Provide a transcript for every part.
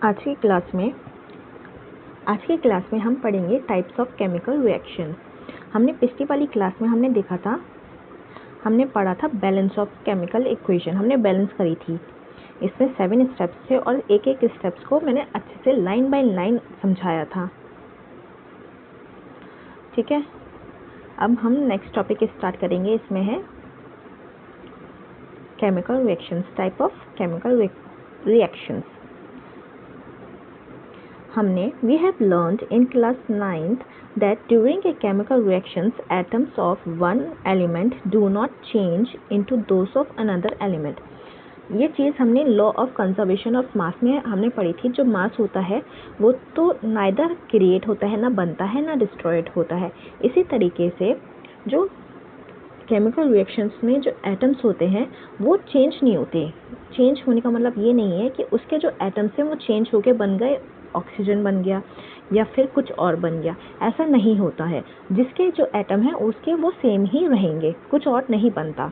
आज की क्लास में हम पढ़ेंगे टाइप्स ऑफ केमिकल रिएक्शन। हमने पिछली वाली क्लास में हमने पढ़ा था बैलेंस ऑफ केमिकल इक्वेशन। हमने बैलेंस करी थी। इसमें 7 स्टेप्स थे और एक एक स्टेप्स को मैंने अच्छे से लाइन बाय लाइन समझाया था। ठीक है, अब हम नेक्स्ट टॉपिक स्टार्ट करेंगे। इसमें है chemical reactions, type of chemical reactions. We have learned in class 9th that during a chemical reactions atoms of one element do not change into those of another element। ये चीज़ हमने law of conservation of mass में हमने पढ़ी थी। जो मास होता है वो तो नाइदर क्रिएट होता है, ना बनता है, ना डिस्ट्रॉयड होता है। इसी तरीके से जो केमिकल रिएक्शंस में जो एटम्स होते हैं वो चेंज नहीं होते। चेंज होने का मतलब ये नहीं है कि उसके जो एटम्स हैं वो चेंज होके बन गए, ऑक्सीजन बन गया या फिर कुछ और बन गया, ऐसा नहीं होता है। जिसके जो एटम हैं उसके वो सेम ही रहेंगे, कुछ और नहीं बनता।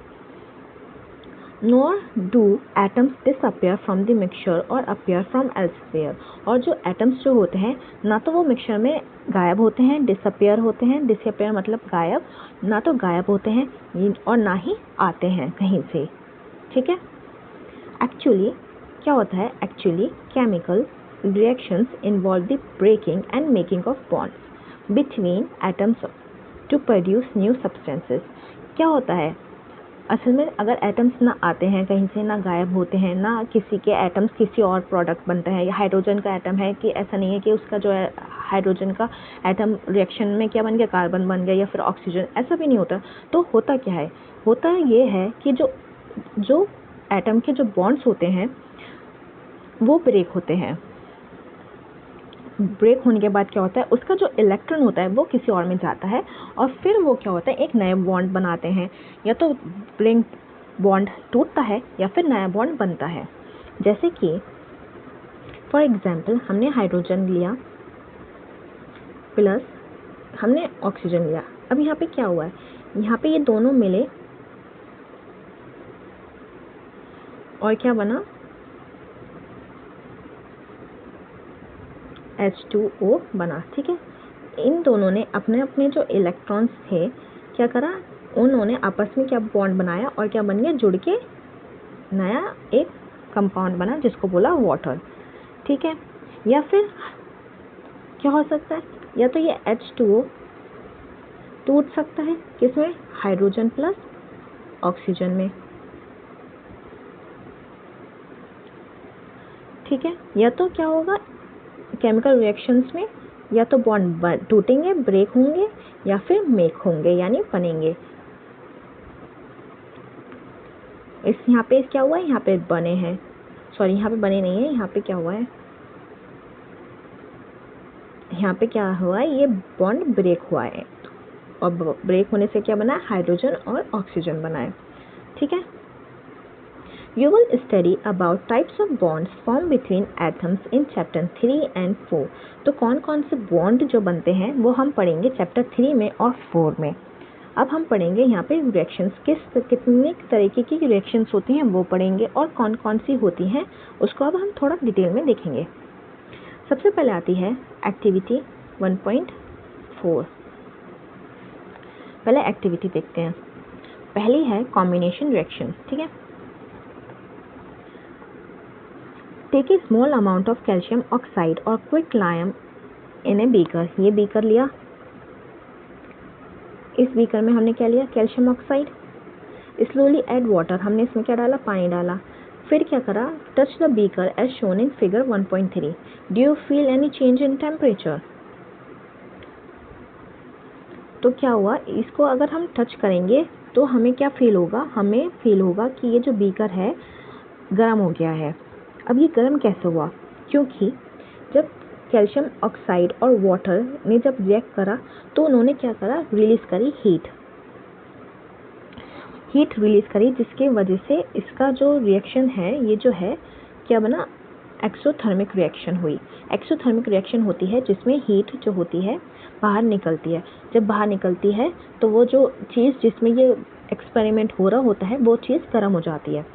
Nor do atoms disappear from the mixture और अपियर फ्रॉम एल्सवेयर। और जो एटम्स जो होते हैं ना तो वो मिक्सचर में गायब होते हैं, डिसअपियर होते हैं। डिसअपियर मतलब गायब, ना तो गायब होते हैं और ना ही आते हैं कहीं से। ठीक है, एक्चुअली क्या होता है? Actually chemical reactions involve the breaking and making of bonds between atoms to produce new substances। क्या होता है असल में? अगर एटम्स ना आते हैं कहीं से, ना गायब होते हैं, ना किसी के एटम्स किसी और प्रोडक्ट बनते हैं, या हाइड्रोजन का एटम है कि ऐसा नहीं है कि उसका जो है हाइड्रोजन का एटम रिएक्शन में क्या बन गया, कार्बन बन गया या फिर ऑक्सीजन, ऐसा भी नहीं होता। तो होता क्या है? होता ये है कि जो एटम के जो बॉन्ड्स होते हैं वो ब्रेक होते हैं। ब्रेक होने के बाद क्या होता है? उसका जो इलेक्ट्रॉन होता है वो किसी और में जाता है और फिर वो क्या होता है, एक नया बॉन्ड बनाते हैं। या तो ब्लिंक बॉन्ड टूटता है या फिर नया बॉन्ड बनता है। जैसे कि फॉर एग्जांपल हमने हाइड्रोजन लिया प्लस हमने ऑक्सीजन लिया। अब यहाँ पे क्या हुआ है? यहाँ पे ये दोनों मिले और क्या बना? H2O बना। ठीक है, इन दोनों ने अपने अपने जो इलेक्ट्रॉन्स थे क्या करा? उन्होंने आपस में क्या बॉन्ड बनाया और क्या बन गया? जुड़ के नया एक कंपाउंड बना जिसको बोला वाटर। ठीक है, या फिर क्या हो सकता है? या तो ये H2O टूट सकता है किसमें? हाइड्रोजन प्लस ऑक्सीजन में। ठीक है, या तो क्या होगा केमिकल रिएक्शंस में? या तो बॉन्ड टूटेंगे, ब्रेक होंगे, या फिर मेक होंगे यानी बनेंगे। यहाँ पे क्या हुआ है? यहाँ पे बने हैं, सॉरी यहाँ पे बने नहीं है, यहाँ पे क्या हुआ है? यहाँ पे क्या हुआ है? ये बॉन्ड ब्रेक हुआ है और ब्रेक होने से क्या बना है? हाइड्रोजन और ऑक्सीजन बना है। ठीक है, You will study about types of bonds formed between atoms in chapter 3 and 4। तो कौन कौन से बॉन्ड जो बनते हैं वो हम पढ़ेंगे चैप्टर 3 में और 4 में। अब हम पढ़ेंगे यहाँ पे रिएक्शंस, कितने तरीके की रिएक्शंस होती हैं वो पढ़ेंगे और कौन कौन सी होती हैं उसको अब हम थोड़ा डिटेल में देखेंगे। सबसे पहले आती है एक्टिविटी 1.4। पहले एक्टिविटी देखते हैं। पहली है कॉम्बिनेशन रिएक्शन। ठीक है, take a small amount of calcium oxide और quick lime in a beaker. ये बीकर लिया, इस बीकर में हमने क्या लिया? Calcium oxide. Slowly add water, हमने इसमें क्या डाला? पानी डाला। फिर क्या करा? Touch the beaker as shown in figure 1.3। Do you feel any change in temperature? तो क्या हुआ? इसको अगर हम टच करेंगे तो हमें क्या फील होगा? हमें फील होगा कि ये जो बीकर है गर्म हो गया है। अब ये गर्म कैसे हुआ? क्योंकि जब कैल्शियम ऑक्साइड और वाटर ने जब रिएक्ट करा तो उन्होंने क्या करा? रिलीज करी हीट रिलीज करी, जिसके वजह से इसका जो रिएक्शन है ये जो है क्या बना? एक्सोथर्मिक रिएक्शन हुई। एक्सोथर्मिक रिएक्शन होती है जिसमें हीट जो होती है बाहर निकलती है। जब बाहर निकलती है तो वो जो चीज़ जिसमें ये एक्सपेरिमेंट हो रहा होता है वो चीज़ गर्म हो जाती है।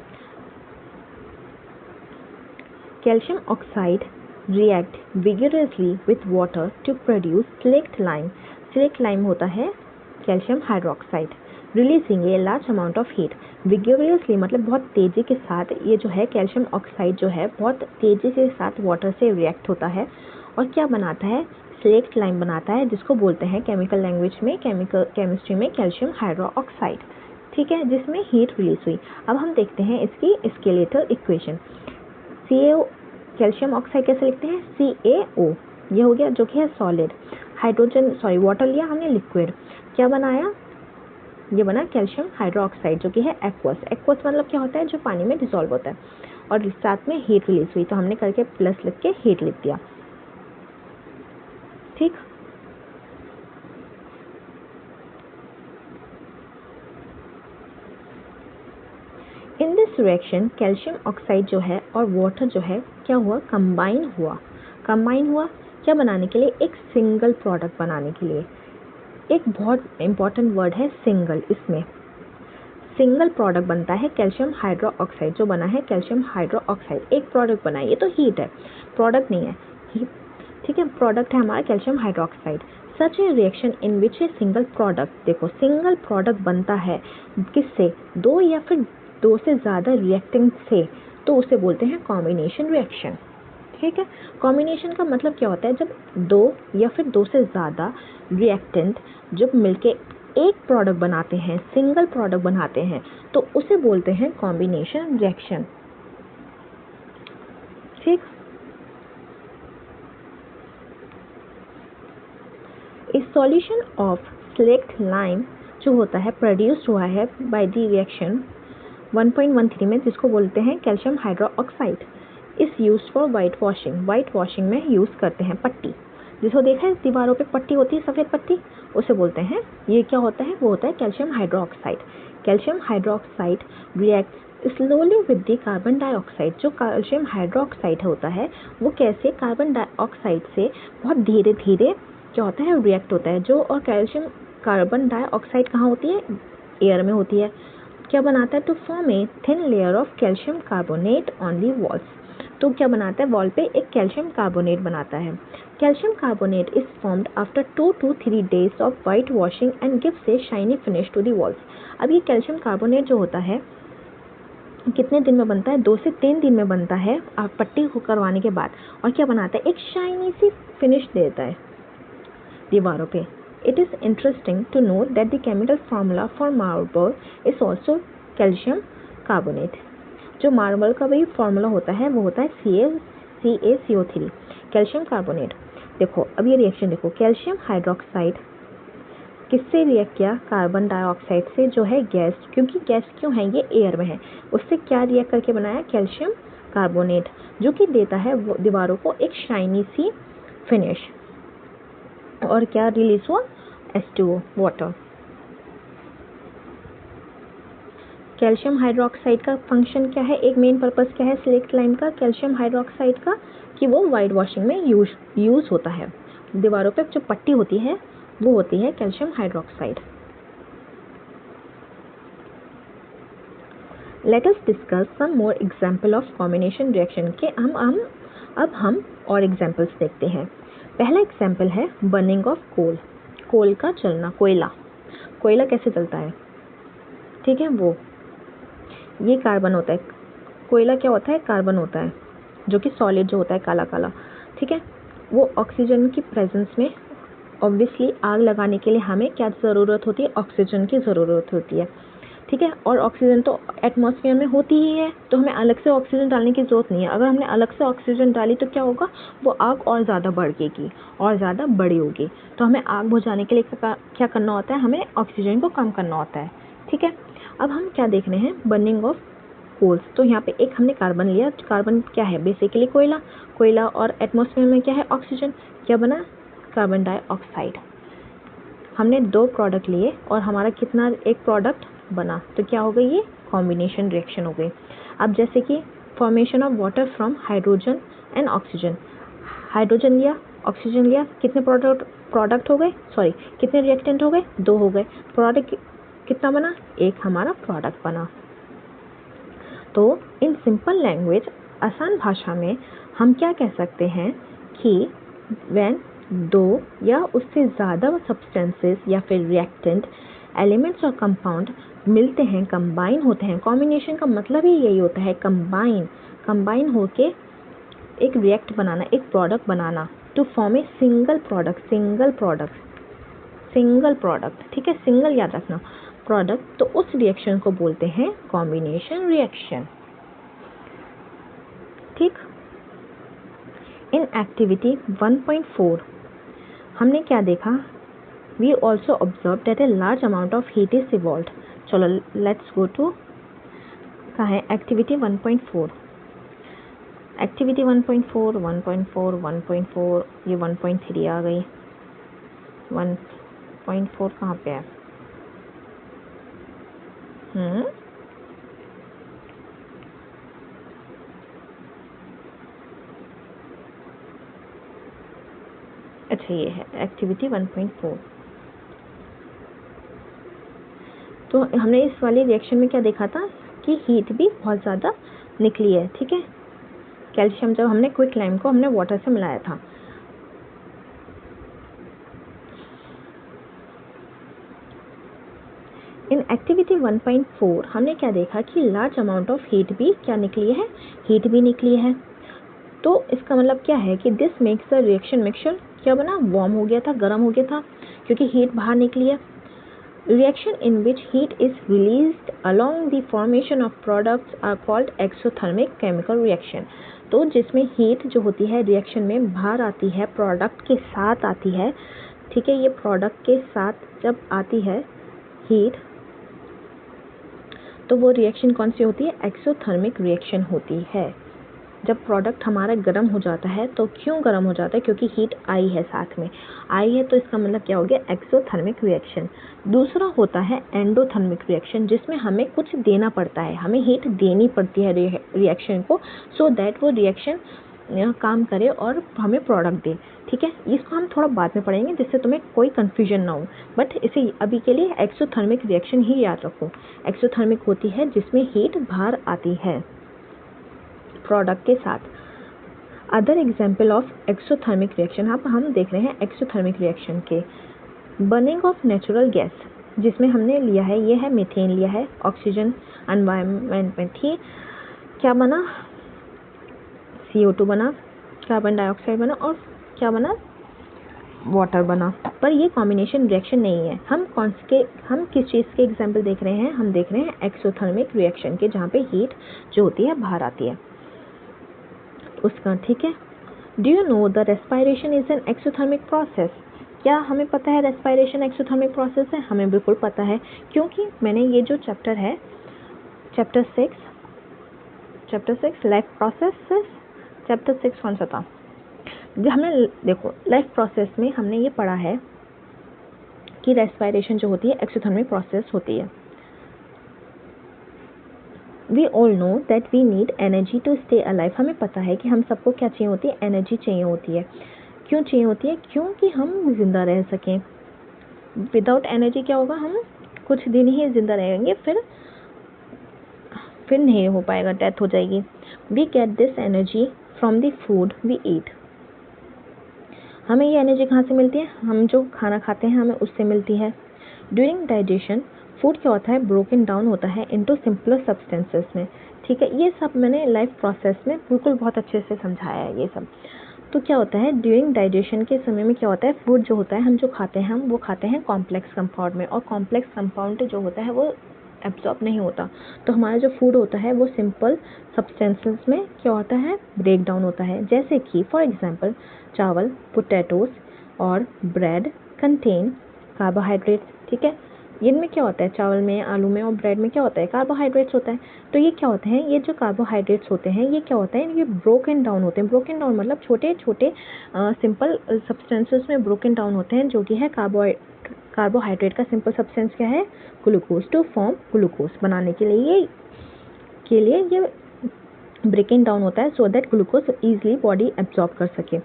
Calcium oxide react vigorously with water to produce slaked lime. Slaked lime होता है calcium hydroxide, releasing a large amount of heat. Vigorously मतलब बहुत तेज़ी के साथ ये जो है कैल्शियम ऑक्साइड जो है बहुत तेज़ी के साथ वाटर से रिएक्ट होता है और क्या बनाता है, स्लेक्ट लाइम बनाता है, जिसको बोलते हैं केमिकल लैंग्वेज में, केमिस्ट्री में कैल्शियम हाइड्रोक्साइड. ठीक है, जिसमें हीट रिलीज हुई. अब हम देखते हैं इसकी skeletal equation. CaO calcium oxide कैसे लिखते हैं, CaO ये हो गया जो कि है सॉलिड. वाटर लिया हमने लिक्विड, क्या बनाया, ये बना कैल्शियम हाइड्रोक्साइड जो कि है एक्वस. एक्वस मतलब क्या होता है, जो पानी में डिसॉल्व होता है. और साथ में हीट रिलीज हुई तो हमने करके प्लस लिख के हीट लिख दिया. ठीक, in this reaction calcium oxide जो है और वाटर जो है क्या हुआ, कंबाइन हुआ क्या बनाने के लिए, एक सिंगल प्रोडक्ट बनाने के लिए. एक बहुत इंपॉर्टेंट वर्ड है सिंगल. इसमें सिंगल प्रोडक्ट बनता है कैल्शियम हाइड्रोक्साइड. जो बना है कैल्शियम हाइड्रोक्साइड एक प्रोडक्ट बना है. ये तो हीट है, प्रोडक्ट नहीं है. ठीक है, प्रोडक्ट है हमारा calcium hydroxide. Such A reaction in which A single product, देखो सिंगल प्रोडक्ट बनता है किससे, दो या फिर दो से ज़्यादा रिएक्टेंट से, तो उसे बोलते हैं कॉम्बिनेशन रिएक्शन. ठीक है, कॉम्बिनेशन का मतलब क्या होता है, जब दो या फिर दो से ज़्यादा रिएक्टेंट जब मिलके एक प्रोडक्ट बनाते हैं, सिंगल प्रोडक्ट बनाते हैं, तो उसे बोलते हैं कॉम्बिनेशन रिएक्शन. ठीक, इस सॉल्यूशन ऑफ स्लेक्ट लाइम जो होता है प्रोड्यूस्ड हुआ है बाय द रिएक्शन 1.13 में, जिसको बोलते हैं कैल्शियम हाइड्रोक्साइड, इस use for white washing. White washing में यूज़ करते हैं पट्टी, जिसको देखा है दीवारों पे पट्टी होती है, सफ़ेद पट्टी, उसे बोलते हैं. ये क्या होता है, वो होता है calcium hydroxide. Calcium hydroxide react slowly with the carbon dioxide. जो कैल्शियम हाइड्रोक्साइड होता है वो कैसे कार्बन डाइऑक्साइड से बहुत धीरे धीरे क्या होता है, रिएक्ट होता है. जो और कैल्शियम कार्बन डाइऑक्साइड कहाँ होती है, एयर में होती है. क्या बनाता है, to form a thin layer of calcium carbonate on the walls. तो क्या बनाता है, वॉल पे एक कैल्शियम कार्बोनेट बनाता है. Calcium carbonate is formed after 2 to 3 days of whitewashing and gives a shiny finish to the walls. अब ये कैल्शियम कार्बोनेट जो होता है कितने दिन में बनता है, 2 से 3 दिन में बनता है आप पट्टी को करवाने के बाद. और क्या बनाता है, एक शाइनी सी फिनिश देता है दीवारों पे. It is interesting to note that the chemical formula for marble is also calcium carbonate. जो मार्बल का भी फॉर्मूला होता है वो होता है CaCO3 कैल्शियम कार्बोनेट. देखो अब ये रिएक्शन देखो, कैल्शियम हाइड्रोक्साइड किससे रिएक्ट किया, कार्बन डाइऑक्साइड से जो है गैस, क्योंकि गैस क्यों है, ये एयर में है, उससे क्या रिएक्ट करके बनाया कैल्शियम कार्बोनेट, जो कि देता है दीवारों को एक शाइनी सी फिनिश. और क्या रिलीज हुआ, H2O वाटर. कैल्शियम हाइड्रोक्साइड का फंक्शन क्या है, एक मेन पर्पस क्या है स्लेक्ट लाइम का, कैल्शियम हाइड्रोक्साइड का, कि वो वाइट वॉशिंग में यूज होता है. दीवारों पे जो पट्टी होती है वो होती है calcium hydroxide. Let us discuss some more example of combination reaction के. हम और एग्जांपल्स देखते हैं. पहला एग्जांपल है बर्निंग ऑफ कोल का जलना. कोयला कैसे जलता है, ठीक है, वो ये कार्बन होता है. कोयला क्या होता है, कार्बन होता है जो कि सॉलिड जो होता है काला काला. ठीक है, वो ऑक्सीजन की प्रेजेंस में, ऑब्वियसली आग लगाने के लिए हमें क्या ज़रूरत होती है, ऑक्सीजन की ज़रूरत होती है. ठीक है, और ऑक्सीजन तो एटमॉस्फेयर में होती ही है, तो हमें अलग से ऑक्सीजन डालने की ज़रूरत नहीं है. अगर हमने अलग से ऑक्सीजन डाली तो क्या होगा, वो आग और ज़्यादा बढ़ेगी और ज़्यादा बड़ी होगी. तो हमें आग बुझाने के लिए क्या करना होता है, हमें ऑक्सीजन को कम करना होता है. ठीक है, अब हम क्या देख रहे हैं, बर्निंग ऑफ कोल्स. तो यहाँ पे एक हमने कार्बन लिया. कार्बन क्या है, बेसिकली कोयला और एटमॉस्फेयर में क्या है, ऑक्सीजन. क्या बना, कार्बन डाइऑक्साइड. हमने 2 प्रोडक्ट लिए और हमारा कितना एक प्रोडक्ट बना, तो क्या हो गई, ये कॉम्बिनेशन रिएक्शन हो गई. अब जैसे कि formation of water from hydrogen and oxygen. Hydrogen लिया, ऑक्सीजन लिया, कितने प्रोडक्ट हो गए, सॉरी कितने रिएक्टेंट हो गए, 2 हो गए. प्रोडक्ट कितना बना, एक हमारा प्रोडक्ट बना. तो इन सिंपल लैंग्वेज आसान भाषा में हम क्या कह सकते हैं कि व्हेन दो या उससे ज़्यादा सब्सटेंसेस या फिर रिएक्टेंट एलिमेंट्स और कंपाउंड मिलते हैं, कंबाइन होते हैं। कॉम्बिनेशन का मतलब ही यही होता है, कंबाइन होके एक रिएक्ट बनाना, एक प्रोडक्ट बनाना, to form a single product, ठीक है, सिंगल याद रखना प्रोडक्ट। तो उस रिएक्शन को बोलते हैं कॉम्बिनेशन रिएक्शन, ठीक। इन एक्टिविटी 1.4 हमने क्या देखा, we also observe that a large amount of heat is evolved. चलो लेट्स गो टू कहाँ है एक्टिविटी 1.4। एक्टिविटी 1.4 ये 1.3 आ गई, 1.4 कहाँ पे है? अच्छा ये है एक्टिविटी 1.4। तो हमने इस वाले रिएक्शन में क्या देखा था कि हीट भी बहुत ज़्यादा निकली है, ठीक है। कैल्शियम जब हमने क्विक लाइम को हमने वाटर से मिलाया था। इन एक्टिविटी 1.4 हमने क्या देखा कि लार्ज अमाउंट ऑफ हीट भी क्या निकली है, हीट भी निकली है। तो इसका मतलब क्या है कि this makes the reaction mixture क्या बना, वार्म हो गया था, गर्म हो गया था, क्योंकि हीट बाहर निकली है। Reaction in which heat is released along the formation of products are called exothermic chemical reaction। तो जिसमें हीट जो होती है रिएक्शन में बाहर आती है, प्रोडक्ट के साथ आती है, ठीक है। ये प्रोडक्ट के साथ जब आती है हीट, तो वो रिएक्शन कौन सी होती है, एक्सोथर्मिक रिएक्शन होती है। जब प्रोडक्ट हमारा गर्म हो जाता है, तो क्यों गर्म हो जाता है, क्योंकि हीट आई है, साथ में आई है, तो इसका मतलब क्या हो गया, एक्सोथर्मिक रिएक्शन। दूसरा होता है एंडोथर्मिक रिएक्शन, जिसमें हमें कुछ देना पड़ता है, हमें हीट देनी पड़ती है रिएक्शन को, सो दैट वो रिएक्शन काम करे और हमें प्रोडक्ट दे, ठीक है। इसको हम थोड़ा बाद में पढ़ेंगे, जिससे तुम्हें कोई कन्फ्यूजन ना हो, बट इसे अभी के लिए एक्सोथर्मिक रिएक्शन ही याद रखो। एक्सोथर्मिक होती है जिसमें हीट बाहर आती है प्रोडक्ट के साथ। Other example of exothermic reaction, अब हम देख रहे हैं एक्सोथर्मिक रिएक्शन के। बर्निंग ऑफ नेचुरल गैस, जिसमें हमने लिया है, ये है मीथेन लिया है, ऑक्सीजन एनवायरनमेंट में थी, क्या बना, CO2 बना, कार्बन डाइऑक्साइड बना, और क्या बना, वाटर बना। पर ये कॉम्बिनेशन रिएक्शन नहीं है। हम किस चीज़ के एग्जाम्पल देख रहे हैं, हम देख रहे हैं एक्सोथर्मिक रिएक्शन के, जहाँ पे हीट जो होती है बाहर आती है उसका, ठीक है। Do you know the respiration is an exothermic process. क्या हमें पता है रेस्पायरेशन एक्सोथर्मिक प्रोसेस है? हमें बिल्कुल पता है, क्योंकि मैंने ये जो चैप्टर है, चैप्टर 6 लाइफ प्रोसेस, चैप्टर 6 कौन सा था, जो हमने देखो लाइफ प्रोसेस में हमने ये पढ़ा है कि रेस्पायरेशन जो होती है एक्सोथर्मिक प्रोसेस होती है। We all know that we need energy to stay alive। हमें पता है कि हम सबको क्या चाहिए होती है, एनर्जी चाहिए होती है। क्यों चाहिए होती है, क्योंकि हम जिंदा रह सकें। विदाउट एनर्जी क्या होगा, हम कुछ दिन ही जिंदा रहेंगे, फिर नहीं हो पाएगा, डेथ हो जाएगी। We get this energy from the food we eat। हमें ये एनर्जी कहाँ से मिलती है, हम जो खाना खाते हैं हमें उससे मिलती है। ड्यूरिंग डाइजेशन फूड क्या होता है, ब्रोकन डाउन होता है इनटू सिंपलर सब्सटेंसेस में, ठीक है। ये सब मैंने लाइफ प्रोसेस में बिल्कुल बहुत अच्छे से समझाया है ये सब। तो क्या होता है, ड्यूरिंग डाइजेशन के समय में क्या होता है, फूड जो होता है हम जो खाते हैं, हम वो खाते हैं कॉम्प्लेक्स कंपाउंड में, और कॉम्प्लेक्स कंपाउंड जो होता है वो एब्जॉर्ब नहीं होता। तो हमारा जो फूड होता है वो सिंपल सब्सटेंसेस में क्या होता है, ब्रेक डाउन होता है। जैसे कि फॉर एग्जांपल चावल, पोटैटोज और ब्रेड कंटेन कार्बोहाइड्रेट्स, ठीक है। इनमें क्या होता है, चावल में, आलू में और ब्रेड में क्या होता है, कार्बोहाइड्रेट्स होता है। तो ये क्या होते हैं, ये जो कार्बोहाइड्रेट्स होते हैं ये क्या होता है, ये ब्रोकन डाउन होते हैं। ब्रोकन डाउन मतलब छोटे छोटे सिंपल सब्सटेंसेस में ब्रोकन डाउन होते हैं, जो कि है कार्बोहाइड्रेट का सिंपल सब्सटेंस क्या है, ग्लूकोज, टू फॉर्म ग्लूकोज बनाने के लिए ये ब्रेकिंग डाउन होता है, so that glucose easily body absorb कर सके।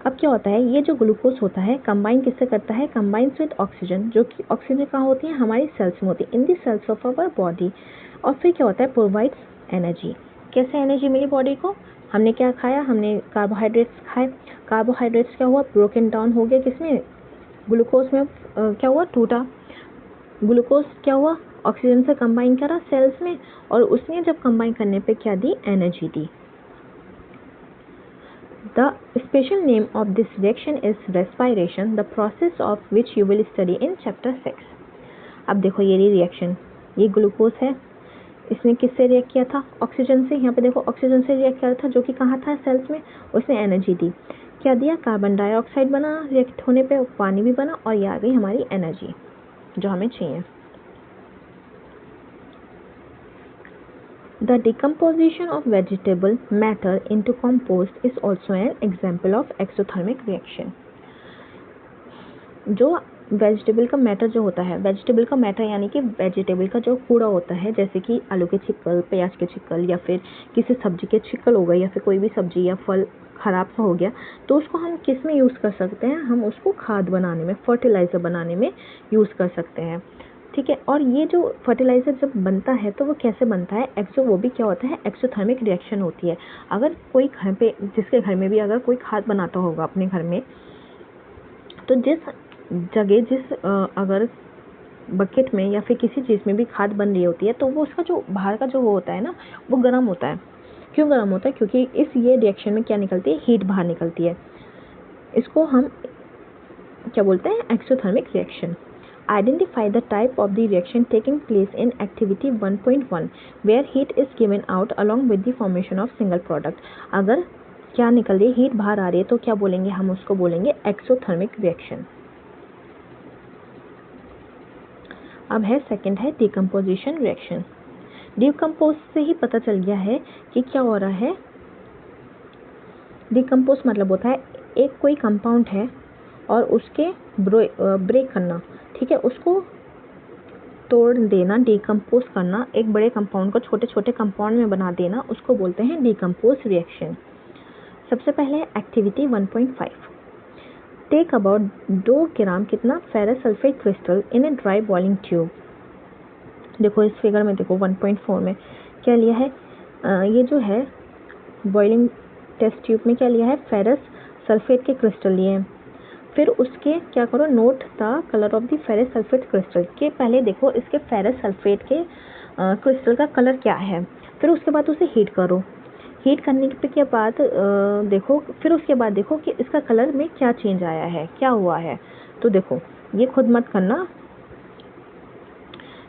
अब क्या होता है, ये जो ग्लूकोज होता है कंबाइन किससे करता है, कंबाइंस विद ऑक्सीजन, जो कि ऑक्सीजन कहाँ होती है, हमारी सेल्स में होती है, इन दी सेल्स ऑफ आवर बॉडी। और फिर क्या होता है, प्रोवाइड्स एनर्जी। कैसे एनर्जी मिली बॉडी को? हमने क्या खाया? हमने कार्बोहाइड्रेट्स खाए। कार्बोहाइड्रेट्स क्या हुआ? ब्रोकन डाउन हो गया किसमें? ग्लूकोज में। क्या हुआ? टूटा। ग्लूकोज क्या हुआ? ऑक्सीजन से कंबाइन करा सेल्स में, और उसने जब कंबाइन करने पे क्या दी? एनर्जी दी। The special name of this reaction is respiration, the process of which you will study in chapter 6. अब देखो ये रिएक्शन, ये ग्लूकोज है, इसने किससे रिएक्ट किया था? ऑक्सीजन से। यहाँ पे देखो ऑक्सीजन से रिएक्ट किया था, जो कि कहाँ था? सेल्स में। उसने एनर्जी दी। क्या दिया? कार्बन डाइऑक्साइड बना, रिएक्ट होने पे पानी भी बना, और ये आ गई हमारी एनर्जी जो हमें चाहिए। The decomposition of vegetable matter into compost is also an example of exothermic reaction. जो वेजिटेबल का मैटर जो होता है, वेजिटेबल का मैटर यानी कि वेजिटेबल का जो कूड़ा होता है, जैसे कि आलू के छिक्कल, प्याज के छिक्कल, या फिर किसी सब्जी के छिक्कल हो गए, या फिर कोई भी सब्जी या फल ख़राब सा हो गया, तो उसको हम किस में यूज़ कर सकते हैं? हम उसको खाद बनाने में, फर्टिलाइज़र बनाने में यूज़ कर सकते हैं। ठीक है। और ये जो फर्टिलाइज़र जब बनता है तो वो कैसे बनता है? वो भी क्या होता है? एक्सोथर्मिक रिएक्शन होती है। अगर कोई घर पे, जिसके घर में भी अगर कोई खाद बनाता होगा अपने घर में, तो जिस अगर बकेट में या फिर किसी चीज़ में भी खाद बन रही होती है, तो वो उसका जो बाहर का जो वो होता है ना, वो गर्म होता है। क्यों गर्म होता है? क्योंकि ये रिएक्शन में क्या निकलती है? हीट बाहर निकलती है। इसको हम क्या बोलते हैं? Exothermic reaction. Identify the type of the reaction taking place in activity 1.1 where heat is given out along with the formation of single product. अगर क्या निकल रही है? हीट बाहर आ रही है, तो क्या बोलेंगे? हम उसको बोलेंगे एक्सोथर्मिक रिएक्शन। अब है सेकंड है डिकम्पोजिशन रिएक्शन। डिकम्पोज से ही पता चल गया है कि क्या हो रहा है। डिकम्पोज मतलब होता है एक कोई कंपाउंड है और उसके ब्रेक करना, ठीक है, उसको तोड़ देना, डिकम्पोज करना, एक बड़े कंपाउंड को छोटे छोटे कंपाउंड में बना देना, उसको बोलते हैं डिकम्पोज रिएक्शन। सबसे पहले एक्टिविटी 1.5। टेक अबाउट 2 ग्राम कितना? Ferrous sulphate crystal in a dry boiling tube. देखो इस फिगर में देखो 1.4 में क्या लिया है? ये जो है बॉइलिंग टेस्ट ट्यूब में क्या लिया है? फेरस सल्फेट के क्रिस्टल लिए हैं। फिर उसके क्या करो? Note the colour of the ferrous sulphate crystal. के पहले देखो इसके फेरस सल्फेट के क्रिस्टल का कलर क्या है। फिर उसके बाद उसे हीट करो। हीट करने के बाद देखो, फिर उसके बाद देखो कि इसका कलर में क्या चेंज आया है, क्या हुआ है। तो देखो ये खुद मत करना,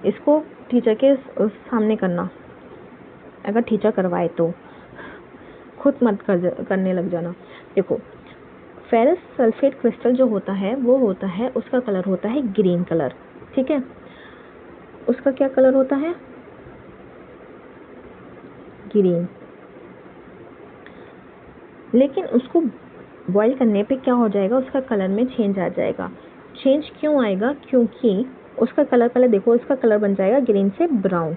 इसको टीचर के सामने करना, अगर टीचर करवाए तो खुद मत करने लग जाना। देखो फेरस सल्फेट क्रिस्टल जो होता है वो होता है, उसका कलर होता है ग्रीन कलर। ठीक है, उसका क्या कलर होता है? ग्रीन। लेकिन उसको बॉईल करने पे क्या हो जाएगा? उसका कलर में चेंज आ जाएगा। चेंज क्यों आएगा? क्योंकि उसका कलर, पहले देखो इसका कलर बन जाएगा ग्रीन से ब्राउन।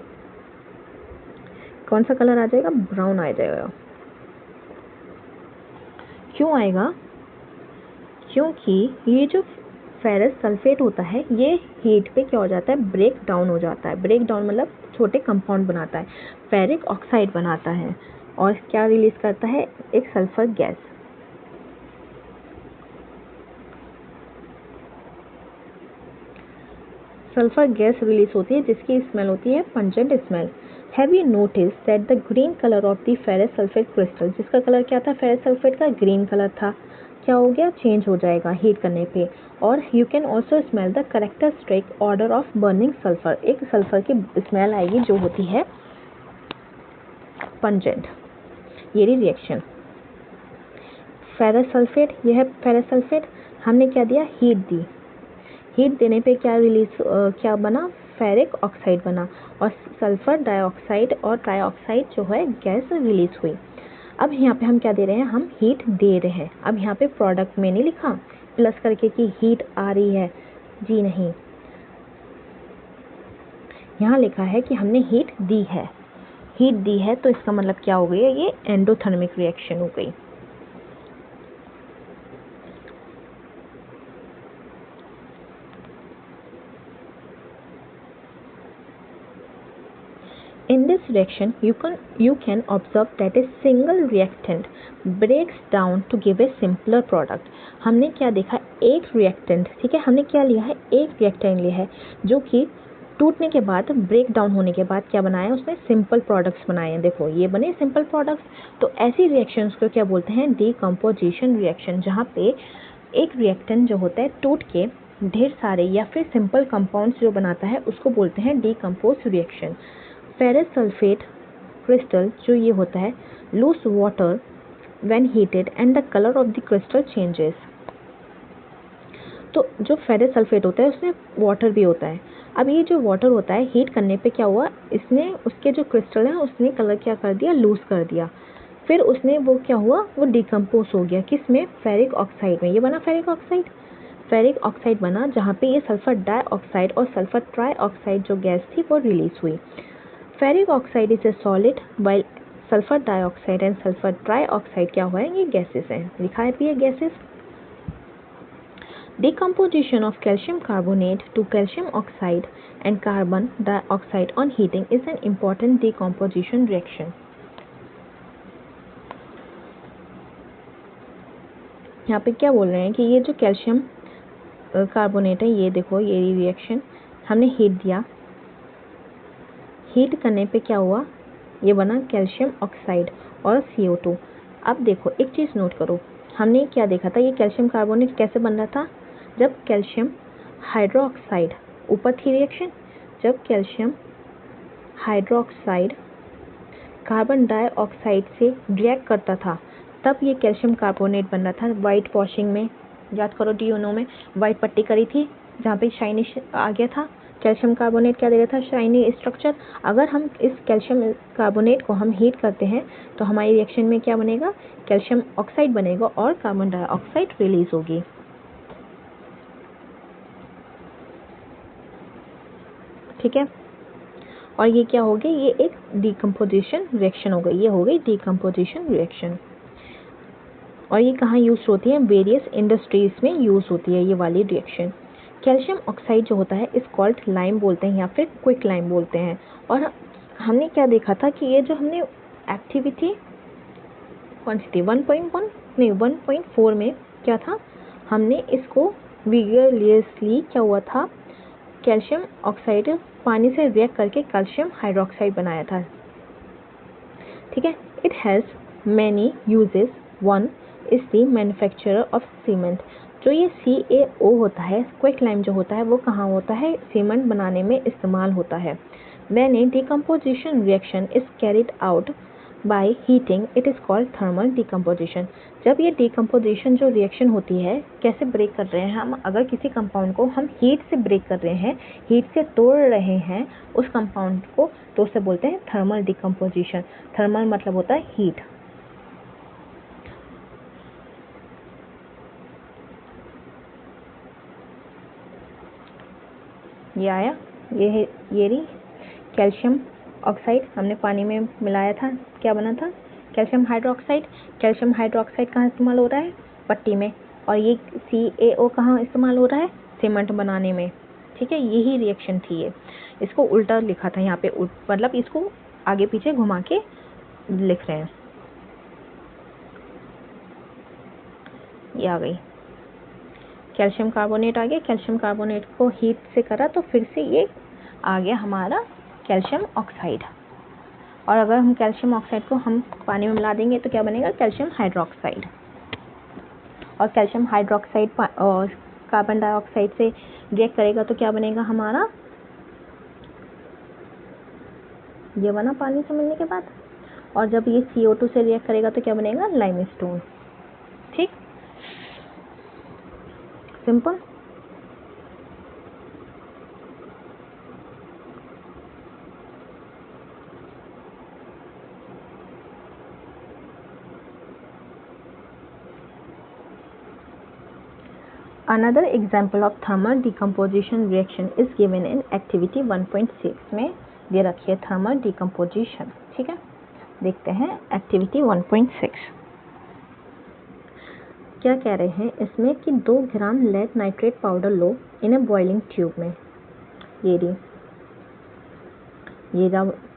कौन सा कलर आ जाएगा? ब्राउन आ जाएगा। क्यों आएगा? क्योंकि ये जो फेरस सल्फेट होता है ये हीट पे क्या हो जाता है? ब्रेक डाउन हो जाता है। ब्रेक डाउन मतलब छोटे कंपाउंड बनाता है, फेरिक ऑक्साइड बनाता है, और क्या रिलीज करता है? एक sulphur gas. Sulphur gas release होती है जिसकी स्मेल होती है pungent smell. Have you notice that the green colour of the ferrous sulphate crystal, जिसका कलर क्या था? फेरस सल्फेट का ग्रीन कलर था, क्या हो गया? चेंज हो जाएगा हीट करने पे। और you can also smell the characteristic order of burning sulphur, एक सल्फर की स्मेल आएगी जो होती है पंजेंट। ये रिएक्शन फेरस सल्फेट, यह है फेरस सल्फेट, हमने क्या दिया? हीट दी। हीट देने पे क्या क्या बना? फेरिक ऑक्साइड बना, और सल्फर डाइऑक्साइड और ट्राइऑक्साइड जो है गैस रिलीज हुई। अब यहाँ पे हम क्या दे रहे हैं? हम हीट दे रहे हैं। अब यहाँ पे प्रोडक्ट में नहीं लिखा प्लस करके कि हीट आ रही है, जी नहीं, यहाँ लिखा है कि हमने हीट दी है। हीट दी है तो इसका मतलब क्या हो गई? ये एंडोथर्मिक रिएक्शन हो गई। In this reaction, you can observe that a single reactant breaks down to give a simpler product. हमने क्या देखा, एक रिएक्टेंट, ठीक है, हमने क्या लिया है, एक रिएक्टेंट लिया है जो कि टूटने के बाद, ब्रेक डाउन होने के बाद क्या बनाया, उसने सिंपल प्रोडक्ट्स बनाए हैं. देखो ये बने सिंपल प्रोडक्ट्स. तो ऐसी रिएक्शंस को क्या बोलते हैं, डीकम्पोजिशन रिएक्शन, जहाँ पे एक रिएक्टेंट जो होता है टूट के ढेर सारे या फिर सिंपल कंपाउंड्स जो बनाता है उसको बोलते हैं decompose reaction. Ferrous sulphate crystal जो ये होता है loose water when heated and the colour of the crystal changes. तो जो फेरस सल्फेट होता है उसमें वाटर भी होता है. अब ये जो वाटर होता है हीट करने पे क्या हुआ, इसने उसके जो क्रिस्टल है उसने कलर क्या कर दिया, लूज कर दिया. फिर उसने वो क्या हुआ, वो डिकम्पोज हो गया. किस में, फेरिक ऑक्साइड में. ये बना फेरिक ऑक्साइड. फेरिक ऑक्साइड बना जहाँ पे ये सल्फर डाइऑक्साइड और सल्फर ट्राइऑक्साइड जो गैस थी वो रिलीज हुई. Ferric oxide is a solid while sulphur dioxide and sulphur trioxide क्या हुआ है, ये गैसेस हैं. लिखा है भी ये gases. Decomposition of calcium carbonate to calcium oxide and carbon dioxide on heating is an important decomposition reaction. यहाँ पे क्या बोल रहे हैं कि ये जो कैल्शियम कार्बोनेट है, ये देखो ये रिएक्शन हमने हीट दिया. हीट करने पे क्या हुआ, ये बना कैल्शियम ऑक्साइड और CO2. अब देखो एक चीज़ नोट करो, हमने क्या देखा था, ये कैल्शियम कार्बोनेट कैसे बन रहा था, जब कैल्शियम हाइड्रोक्साइड ऊपर थी रिएक्शन, जब कैल्शियम हाइड्रोक्साइड कार्बन डाइऑक्साइड से रिएक्ट करता था तब ये कैल्शियम कार्बोनेट बन रहा था. वाइट वॉशिंग में याद करो, डीओनो में वाइट पट्टी करी थी जहाँ पे शाइनी आ गया था. कैल्शियम कार्बोनेट क्या दे रहा था, शाइनी स्ट्रक्चर. अगर हम इस कैल्शियम कार्बोनेट को हम हीट करते हैं तो हमारी रिएक्शन में क्या बनेगा, कैल्शियम ऑक्साइड बनेगा और कार्बन डाइऑक्साइड रिलीज होगी. ठीक है. और ये क्या हो गया, ये एक डीकम्पोजिशन रिएक्शन हो गई. ये हो गई डीकम्पोजिशन रिएक्शन. और ये कहाँ यूज होती है, वेरियस इंडस्ट्रीज में यूज होती है ये वाली रिएक्शन. कैल्शियम ऑक्साइड जो होता है इस कॉल्ड लाइम बोलते हैं या फिर क्विक लाइम बोलते हैं. और हमने क्या देखा था कि ये जो हमने एक्टिविटी कौन सी थी, 1.1 नहीं 1.4 में क्या था, हमने इसको विगरलियसली क्या हुआ था, कैल्शियम ऑक्साइड पानी से रिएक्ट करके कैल्शियम हाइड्रोक्साइड बनाया था. ठीक है. It has many uses. One is the manufacturer of cement. जो ये CaO होता है, क्विक लाइम जो होता है, वो कहाँ होता है, सीमेंट बनाने में इस्तेमाल होता है. When A decomposition reaction is carried out by heating it is called thermal decomposition. जब ये डिकम्पोजिशन जो रिएक्शन होती है, कैसे ब्रेक कर रहे हैं हम, अगर किसी कंपाउंड को हम हीट से ब्रेक कर रहे हैं, हीट से तोड़ रहे हैं उस कंपाउंड को, तो उसे बोलते हैं थर्मल डिकम्पोजिशन. थर्मल मतलब होता है हीट. ये आया, ये है, ये रही कैल्शियम ऑक्साइड हमने पानी में मिलाया था, क्या बना था, कैल्शियम हाइड्रोक्साइड. कैल्शियम हाइड्रोक्साइड कहाँ इस्तेमाल हो रहा है, पट्टी में. और ये CaO कहाँ इस्तेमाल हो रहा है, सीमेंट बनाने में. ठीक है. यही रिएक्शन थी ये. इसको उल्टा लिखा था यहाँ पे, मतलब इसको आगे पीछे घुमा के लिख रहे हैं. ये आ गई, कैल्शियम कार्बोनेट आ गया. कैल्शियम कार्बोनेट को हीट से करा तो फिर से ये आ गया हमारा कैल्शियम ऑक्साइड. और अगर हम कैल्शियम ऑक्साइड को हम पानी में मिला देंगे तो क्या बनेगा, कैल्शियम हाइड्रोक्साइड. और कैल्शियम हाइड्रोक्साइड कार्बन डाइऑक्साइड से रिएक्ट करेगा तो क्या बनेगा हमारा, ये बना पानी से मिलने के बाद. और जब ये CO2 से रिएक्ट करेगा तो क्या बनेगा, लाइमस्टोन. ठीक, simple. Another example of thermal decomposition reaction is given in activity 1.6 में दे रखी है thermal decomposition. ठीक है. देखते हैं activity 1.6 क्या कह रहे हैं इसमें कि 2 ग्राम लेड नाइट्रेट पाउडर लो इन ए बॉइलिंग ट्यूब में. ये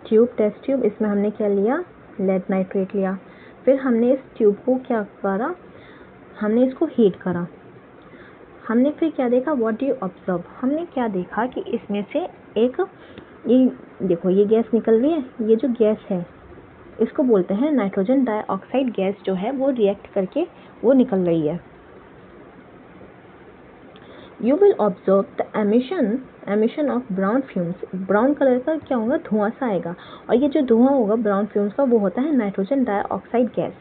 टेस्ट ट्यूब, इसमें हमने क्या लिया, लेड नाइट्रेट लिया। फिर हमने इस ट्यूब को क्या करा, हमने इसको हीट करा। हमने फिर क्या देखा, व्हाट डू यू ऑब्जर्व, हमने क्या देखा कि इसमें से एक, ये देखो ये गैस निकल रही है, ये जो गैस है इसको बोलते हैं नाइट्रोजन डाइऑक्साइड गैस, जो है वो रिएक्ट करके वो निकल रही है। You will observe the emission of brown fumes, brown colour का क्या होगा, धुआं सा आएगा, और ये जो धुआं होगा ब्राउन फ्यूम्स का वो होता है नाइट्रोजन डाइऑक्साइड गैस।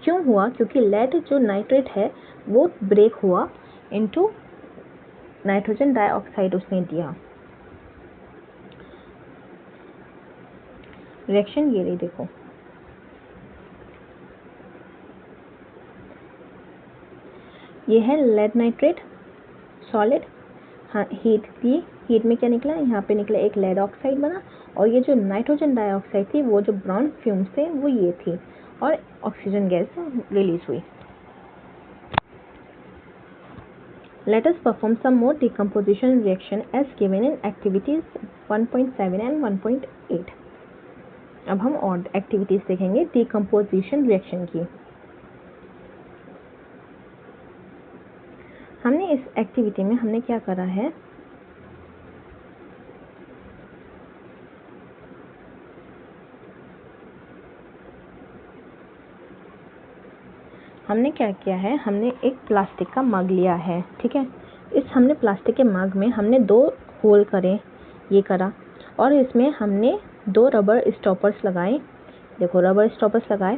क्यों हुआ, क्योंकि लेड जो नाइट्रेट है वो ब्रेक हुआ इनटू नाइट्रोजन डाइऑक्साइड उसने दिया। रिएक्शन ये रही, देखो ये है लेड नाइट्रेट सॉलिड, हाँ हीट दी, हीट में क्या निकला, यहाँ पे निकला एक लेड ऑक्साइड बना, और ये जो नाइट्रोजन डाइऑक्साइड थी वो जो ब्राउन फ्यूम्स थे वो ये थी, और ऑक्सीजन गैस रिलीज हुई। Let us perform some more decomposition reaction as given in activities 1.7 and 1.8. अब हम और एक्टिविटीज देखेंगे डिकम्पोजिशन रिएक्शन की। हमने इस एक्टिविटी में हमने क्या करा है, हमने क्या किया है, हमने एक प्लास्टिक का मग लिया है, ठीक है। इस हमने प्लास्टिक के मग में हमने 2 होल करे, ये करा, और इसमें हमने 2 रबर स्टॉपर्स लगाए, देखो रबर स्टॉपर्स लगाए,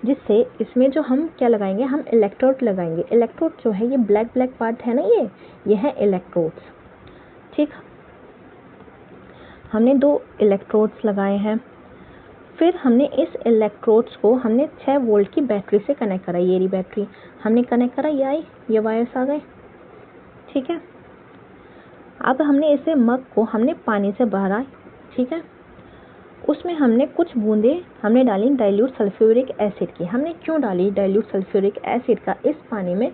जिससे इसमें जो हम क्या लगाएंगे, हम इलेक्ट्रोड लगाएंगे। इलेक्ट्रोड जो है ये ब्लैक ब्लैक पार्ट है ना, ये है इलेक्ट्रोड्स, ठीक। हमने 2 इलेक्ट्रोड्स लगाए हैं। फिर हमने इस इलेक्ट्रोड्स को हमने 6 वोल्ट की बैटरी से कनेक्ट करा, ये रही बैटरी, हमने कनेक्ट करा, ये आई, ये वायर्स आ गए, ठीक है। अब हमने इसे मग को हमने पानी से भरा, ठीक है। उसमें हमने कुछ बूंदे हमने डाली डाइल्यूट सल्फ्यूरिक एसिड की। हमने क्यों डाली डाइल्यूट सल्फ्यूरिक एसिड का इस पानी में,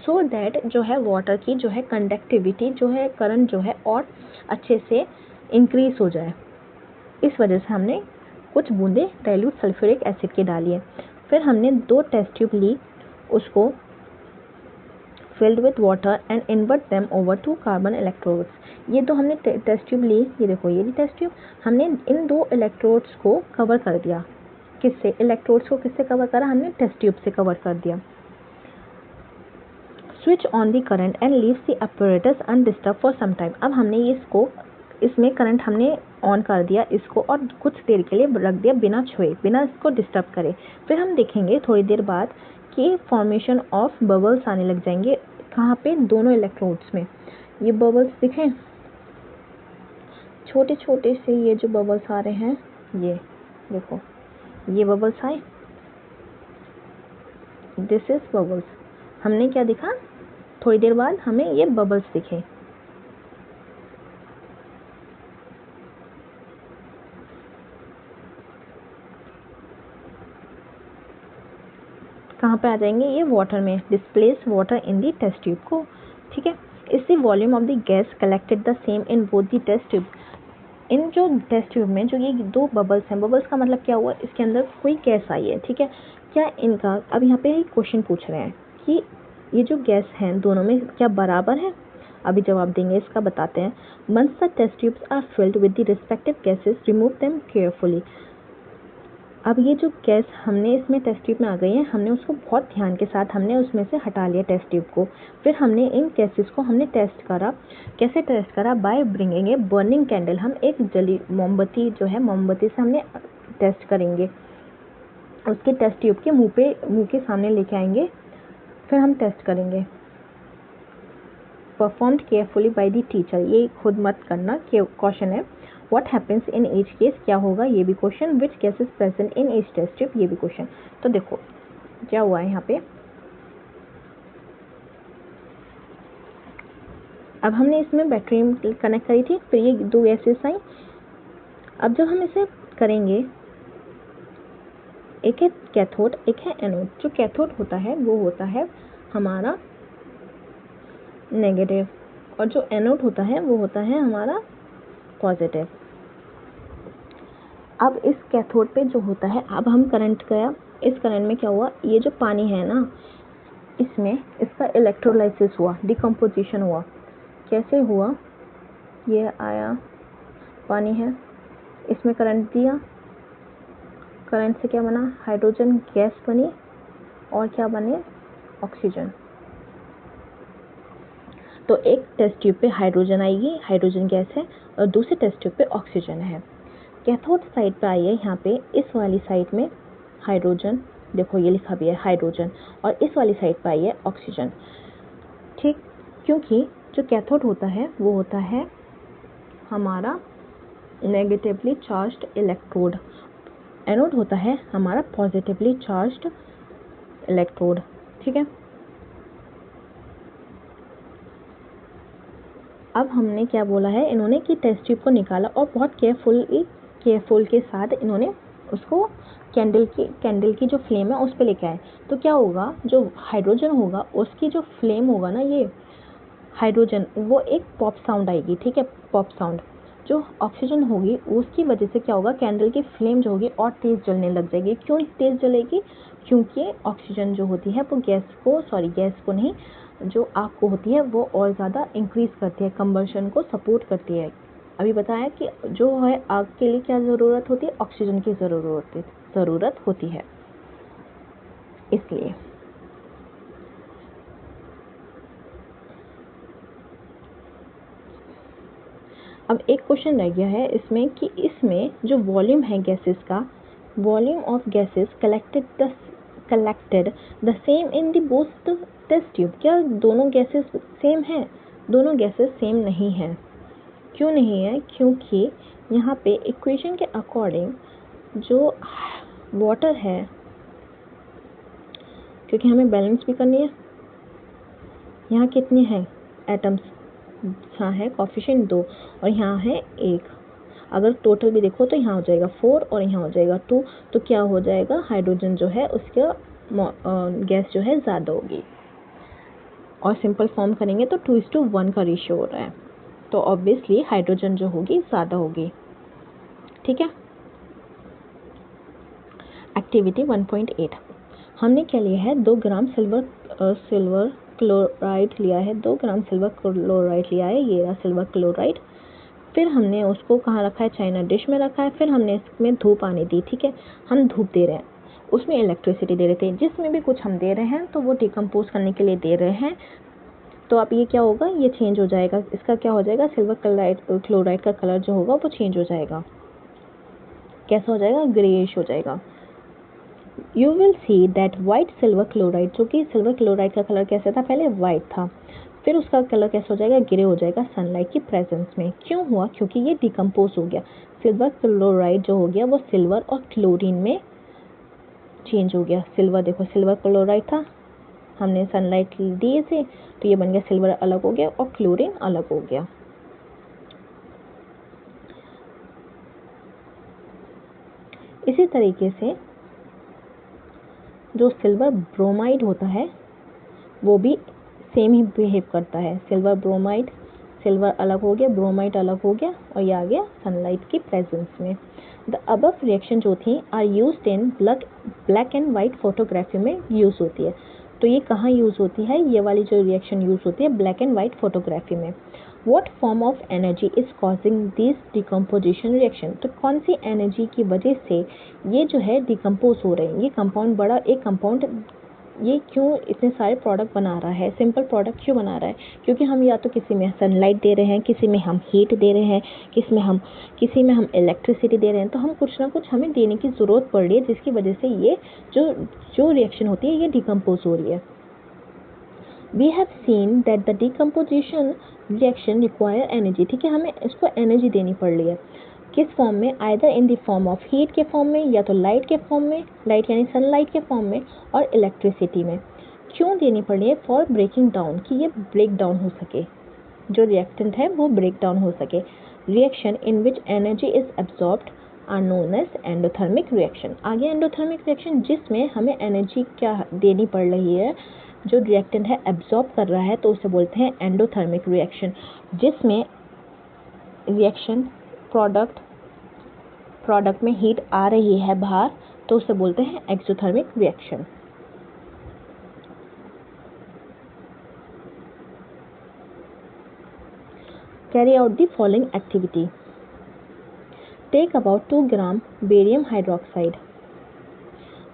सो दैट जो है वाटर की जो है कंडक्टिविटी जो है, करंट जो है और अच्छे से इंक्रीज हो जाए, इस वजह से हमने कुछ बूंदे डाइल्यूट सल्फ्यूरिक एसिड की डाली है। फिर हमने 2 टेस्ट ट्यूब ली, उसको filled with water and invert them over 2 carbon electrodes। ये 2 हमने टेस्ट ट्यूब ली, ये देखो ये टेस्ट ट्यूब, हमने इन 2 इलेक्ट्रोड्स को कवर कर दिया, किससे, इलेक्ट्रोड्स को किससे कवर करा, हमने टेस्ट ट्यूब से कवर कर दिया। Switch on the current and leave the apparatus undisturbed for some time. अब हमने इसको, इसमें करंट हमने ऑन कर दिया इसको, और कुछ देर के लिए रख दिया बिना छुए, बिना इसको डिस्टर्ब करे। फिर हम देखेंगे थोड़ी देर बाद कि फॉर्मेशन ऑफ बबल्स आने लग जाएंगे, कहाँ पे, दोनों इलेक्ट्रोड्स में। ये बबल्स दिखें, छोटे छोटे से ये जो बबल्स आ रहे हैं, ये देखो ये बबल्स आए, दिस इज बबल्स। हमने क्या दिखा, थोड़ी देर बाद हमें ये बबल्स दिखे। कहाँ पे आ जाएंगे, ये वाटर में, displace water in the test tube को, ठीक है। Is the volume of the gas collected the same in both the test tube. इन जो टेस्ट ट्यूब में जो ये 2 बबल्स हैं, बबल्स का मतलब क्या हुआ, इसके अंदर कोई गैस आई है, ठीक है। क्या इनका, अब यहाँ पे क्वेश्चन पूछ रहे हैं कि ये जो गैस हैं दोनों में क्या बराबर है, अभी जवाब देंगे, इसका बताते हैं। Once the test tubes are filled with the respective gases remove them carefully. अब ये जो गैस हमने इसमें टेस्ट ट्यूब में आ गई है, हमने उसको बहुत ध्यान के साथ हमने उसमें से हटा लिया टेस्ट ट्यूब को। फिर हमने इन गैसेस को हमने टेस्ट करा, कैसे टेस्ट करा, by bringing a burning candle. हम एक जली मोमबत्ती जो है, मोमबत्ती से हमने टेस्ट करेंगे, उसके टेस्ट ट्यूब के मुंह के सामने लेके आएंगे, फिर हम टेस्ट करेंगे। Performed carefully by the teacher, ये खुद मत करना, क्वेश्चन है। What happens in each case, क्या होगा, ये भी question. Which gas is present in each test tube, ये भी क्वेश्चन। तो देखो क्या हुआ है यहाँ पे, अब हमने इसमें बैटरी कनेक्ट करी थी, फिर ये 2 गैसेस आई। अब जब हम इसे करेंगे, एक है कैथोड, एक है एनोड। जो कैथोड होता है वो होता है हमारा नेगेटिव, और जो एनोड होता है वो होता है हमारा पॉजिटिव। अब इस कैथोड पे जो होता है, अब हम करंट गया, इस करंट में क्या हुआ, ये जो पानी है ना, इसमें इसका इलेक्ट्रोलाइसिस हुआ, डिकम्पोजिशन हुआ। कैसे हुआ, ये आया पानी है, इसमें करंट दिया, करंट से क्या बना, हाइड्रोजन गैस बनी और क्या बने, ऑक्सीजन। तो एक टेस्ट ट्यूब पे हाइड्रोजन आएगी, हाइड्रोजन गैस है, और दूसरे टेस्ट ट्यूब पे ऑक्सीजन है। कैथोड साइड पे आई है, यहाँ पे इस वाली साइड में हाइड्रोजन, देखो ये लिखा भी है हाइड्रोजन, और इस वाली साइड पे आई है ऑक्सीजन। ठीक, क्योंकि जो कैथोड होता है वो होता है हमारा नेगेटिवली चार्ज्ड इलेक्ट्रोड, एनोड होता है हमारा पॉजिटिवली चार्ज्ड इलेक्ट्रोड। ठीक है, अब हमने क्या बोला है, इन्होंने कि टेस्ट ट्यूब को निकाला और बहुत केयरफुल के साथ इन्होंने उसको कैंडल की जो फ्लेम है उस पर लेके आए। तो क्या होगा, जो हाइड्रोजन होगा उसकी जो फ्लेम होगा ना, ये हाइड्रोजन, वो एक पॉप साउंड आएगी। ठीक है, पॉप साउंड। जो ऑक्सीजन होगी उसकी वजह से क्या होगा, कैंडल की फ्लेम जो होगी और तेज़ जलने लग जाएगी। क्यों तेज़ जलेगी, क्योंकि ऑक्सीजन जो होती है वो गैस को नहीं, जो आग को होती है वो और ज़्यादा इंक्रीज करती है, कंबशन को सपोर्ट करती है। अभी बताया कि जो है आग के लिए क्या ज़रूरत होती है, ऑक्सीजन की ज़रूरत होती है, इसलिए। अब एक क्वेश्चन रह गया है इसमें कि इसमें जो वॉल्यूम है गैसेस का, volume of gases collected the same in the both test tube. क्या दोनों गैसेस सेम हैं? दोनों गैसेस सेम नहीं हैं। क्यों नहीं है? क्योंकि यहाँ पे इक्वेशन के अकॉर्डिंग जो वाटर है, क्योंकि हमें बैलेंस भी करनी है, यहाँ कितने हैं एटम्स, यहाँ है कोफिशिएंट 2 और यहाँ है 1। अगर टोटल भी देखो तो यहाँ हो जाएगा 4 और यहाँ हो जाएगा 2, तो क्या हो जाएगा, हाइड्रोजन जो है उसका गैस जो है ज़्यादा होगी। और सिंपल फॉर्म करेंगे तो 2:1 का रेशियो हो रहा है, तो ऑब्वियसली हाइड्रोजन जो होगी ज़्यादा होगी। ठीक है, एक्टिविटी 1.8 हमने क्या लिया है, 2 ग्राम सिल्वर क्लोराइड लिया है, 2 ग्राम सिल्वर क्लोराइड लिया है, ये रहा सिल्वर क्लोराइड। फिर हमने उसको कहाँ रखा है, चाइना डिश में रखा है। फिर हमने इसमें धूप आने दी। ठीक है, हम धूप दे रहे हैं, उसमें इलेक्ट्रिसिटी दे रहे थे, जिसमें भी कुछ हम दे रहे हैं तो वो डिकम्पोज करने के लिए दे रहे हैं। तो अब ये क्या होगा, ये चेंज हो जाएगा, इसका क्या हो जाएगा, सिल्वर क्लोराइड का कलर जो होगा वो चेंज हो जाएगा। कैसा हो जाएगा, ग्रेइश हो जाएगा। You will see that white silver chloride, जो कि सिल्वर क्लोराइड का कलर कैसा था, पहले वाइट था, फिर उसका कलर कैसा हो जाएगा, ग्रे हो जाएगा सनलाइट की प्रेजेंस में। क्यों हुआ, क्योंकि ये डिकम्पोज हो गया। सिल्वर क्लोराइड जो हो गया वो सिल्वर और क्लोरीन में चेंज हो गया। सिल्वर देखो, सिल्वर क्लोराइड था, हमने सनलाइट दी इसे तो ये बन गया, सिल्वर अलग हो गया और क्लोरीन अलग हो गया। इसी तरीके से जो सिल्वर ब्रोमाइड होता है वो भी सेम ही बिहेव करता है। सिल्वर ब्रोमाइड, सिल्वर अलग हो गया, ब्रोमाइड अलग हो गया और ये आ गया सनलाइट की प्रेजेंस में। द अबव रिएक्शन जो थी are used in black and white photography में यूज़ होती है। तो ये कहाँ यूज़ होती है, ये वाली जो रिएक्शन यूज़ होती है ब्लैक एंड वाइट फोटोग्राफी में। What form of energy is causing this decomposition reaction? तो कौन सी एनर्जी की वजह से ये जो है डिकम्पोज हो रहे हैं, ये कंपाउंड बड़ा एक कंपाउंड ये क्यों इतने सारे प्रोडक्ट बना रहा है, सिंपल प्रोडक्ट क्यों बना रहा है, क्योंकि हम या तो किसी में सनलाइट दे रहे हैं, किसी में हम हीट दे रहे हैं, किसी में हम इलेक्ट्रिसिटी दे रहे हैं, तो हम कुछ ना कुछ हमें देने की ज़रूरत पड़ रही है, जिसकी वजह से ये जो रिएक्शन होती है ये डिकम्पोज हो रही है। We have seen that the decomposition reaction require energy। ठीक है, हमें इसको एनर्जी देनी पड़ रही है, किस फॉर्म में, either in the form of heat के फॉर्म में या तो लाइट के फॉर्म में, लाइट यानी सनलाइट के फॉर्म में और इलेक्ट्रिसिटी में। क्यों देनी पड़ रही है, फॉर ब्रेकिंग डाउन, कि ये ब्रेक डाउन हो सके, जो रिएक्टेंट है वो ब्रेक डाउन हो सके। Reaction in which energy is absorbed are known as endothermic reaction. आगे एंडोथर्मिक रिएक्शन जिसमें हमें एनर्जी क्या देनी पड़ रही है, जो रिएक्टेंट है एब्जॉर्ब कर रहा है, तो उसे बोलते हैं एंडोथर्मिक रिएक्शन, जिसमें रिएक्शन प्रोडक्ट प्रोडक्ट में हीट आ रही है बाहर तो उसे बोलते हैं exothermic reaction. Carry out the following activity. Take about 2 gram barium hydroxide.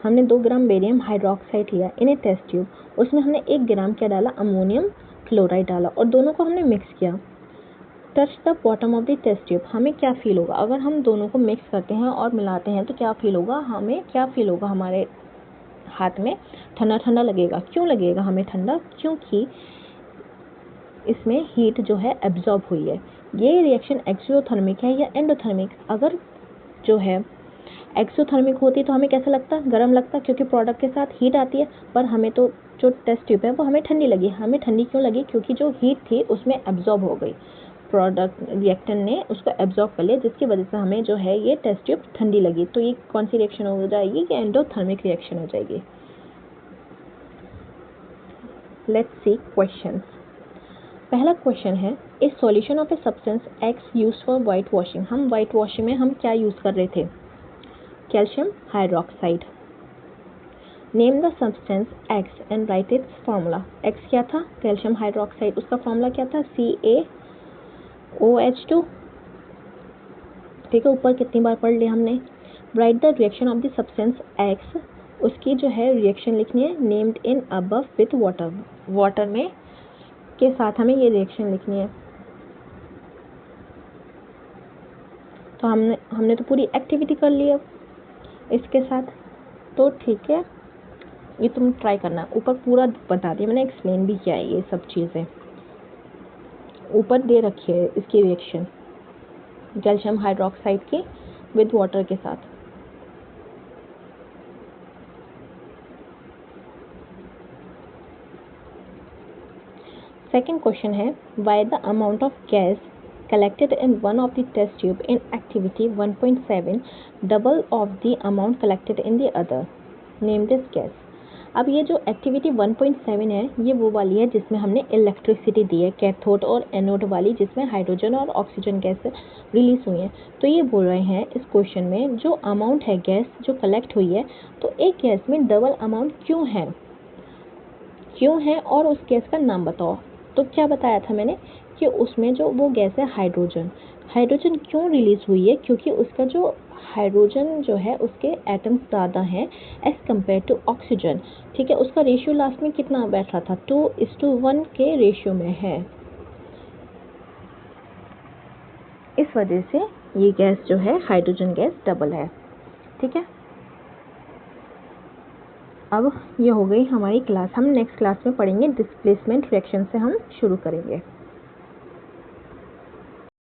हमने 2 ग्राम बेरियम हाइड्रोक्साइड लिया इन ए टेस्ट ट्यूब, उसमें हमने 1 ग्राम क्या डाला, अमोनियम क्लोराइड डाला और दोनों को हमने मिक्स किया। Touch the bottom of the test tube. हमें क्या फील होगा अगर हम दोनों को मिक्स करते हैं और मिलाते हैं तो क्या फील होगा, हमें क्या फील होगा, हमारे हाथ में ठंडा ठंडा लगेगा। क्यों लगेगा हमें ठंडा, क्योंकि इसमें हीट जो है एब्जॉर्ब हुई है। ये रिएक्शन एक्सोथर्मिक है या एंडोथर्मिक। अगर जो है एक्सोथर्मिक होती तो हमें कैसा लगता, गर्म लगता, क्योंकि प्रोडक्ट के साथ हीट आती है। पर हमें तो जो टेस्ट ट्यूब है वो हमें ठंडी लगी। हमें ठंडी क्यों लगी, क्योंकि जो हीट थी उसमें एब्जॉर्ब हो गई, प्रोडक्ट रिएक्टेंट ने उसको एब्जॉर्ब कर लिया, जिसकी वजह से हमें जो है ये टेस्ट ट्यूब ठंडी लगी। तो ये कौन सी रिएक्शन हो जाएगी, ये एंडोथर्मिक रिएक्शन हो जाएगी। Let's see questions. पहला क्वेश्चन है, ए solution of a substance x used for white washing. हम वाइट वॉशिंग में हम क्या यूज़ कर रहे थे, calcium hydroxide. Name the substance x and right it's formula. X क्या था, कैल्शियम हाइड्रोक्साइड, उसका फार्मूला क्या था, CaOH2। ठीक है, ऊपर कितनी बार पढ़ लिया हमने। Right the reaction of the substance x, उसकी जो है रिएक्शन लिखनी है, named in above with water. Water में के साथ हमें ये रिएक्शन लिखनी है। तो हमने तो पूरी एक्टिविटी कर ली अब इसके साथ, तो ठीक है, ये तुम ट्राई करना। ऊपर पूरा बता दिया मैंने, एक्सप्लेन भी किया है ये सब चीज़ें, ऊपर दे रखी है इसकी रिएक्शन कैल्शियम हाइड्रोक्साइड की विद वाटर के साथ। सेकेंड क्वेश्चन है, why the amount of gas collected in one of the test tube in activity 1.7 double of the amount collected in the other, name this gas। अब ये जो activity 1.7 है ये वो वाली है जिसमें हमने इलेक्ट्रिसिटी दी है, कैथोड और एनोड वाली, जिसमें हाइड्रोजन और ऑक्सीजन गैस रिलीज हुई है। तो ये बोल रहे हैं इस क्वेश्चन में जो अमाउंट है गैस जो कलेक्ट हुई है, तो एक गैस में डबल अमाउंट क्यों है और उस गैस का नाम बताओ। तो क्या बताया था मैंने कि उसमें जो वो गैस है हाइड्रोजन क्यों रिलीज हुई है, क्योंकि उसका जो हाइड्रोजन जो है उसके एटम्स ज़्यादा हैं एज कम्पेयर टू ऑक्सीजन। ठीक है, उसका रेशियो लास्ट में कितना बैठ रहा था, 2:1 के रेशियो में है। इस वजह से ये गैस जो है हाइड्रोजन गैस डबल है। ठीक है, अब ये हो गई हमारी क्लास। हम नेक्स्ट क्लास में पढ़ेंगे डिस्प्लेसमेंट रिएक्शन से हम शुरू करेंगे।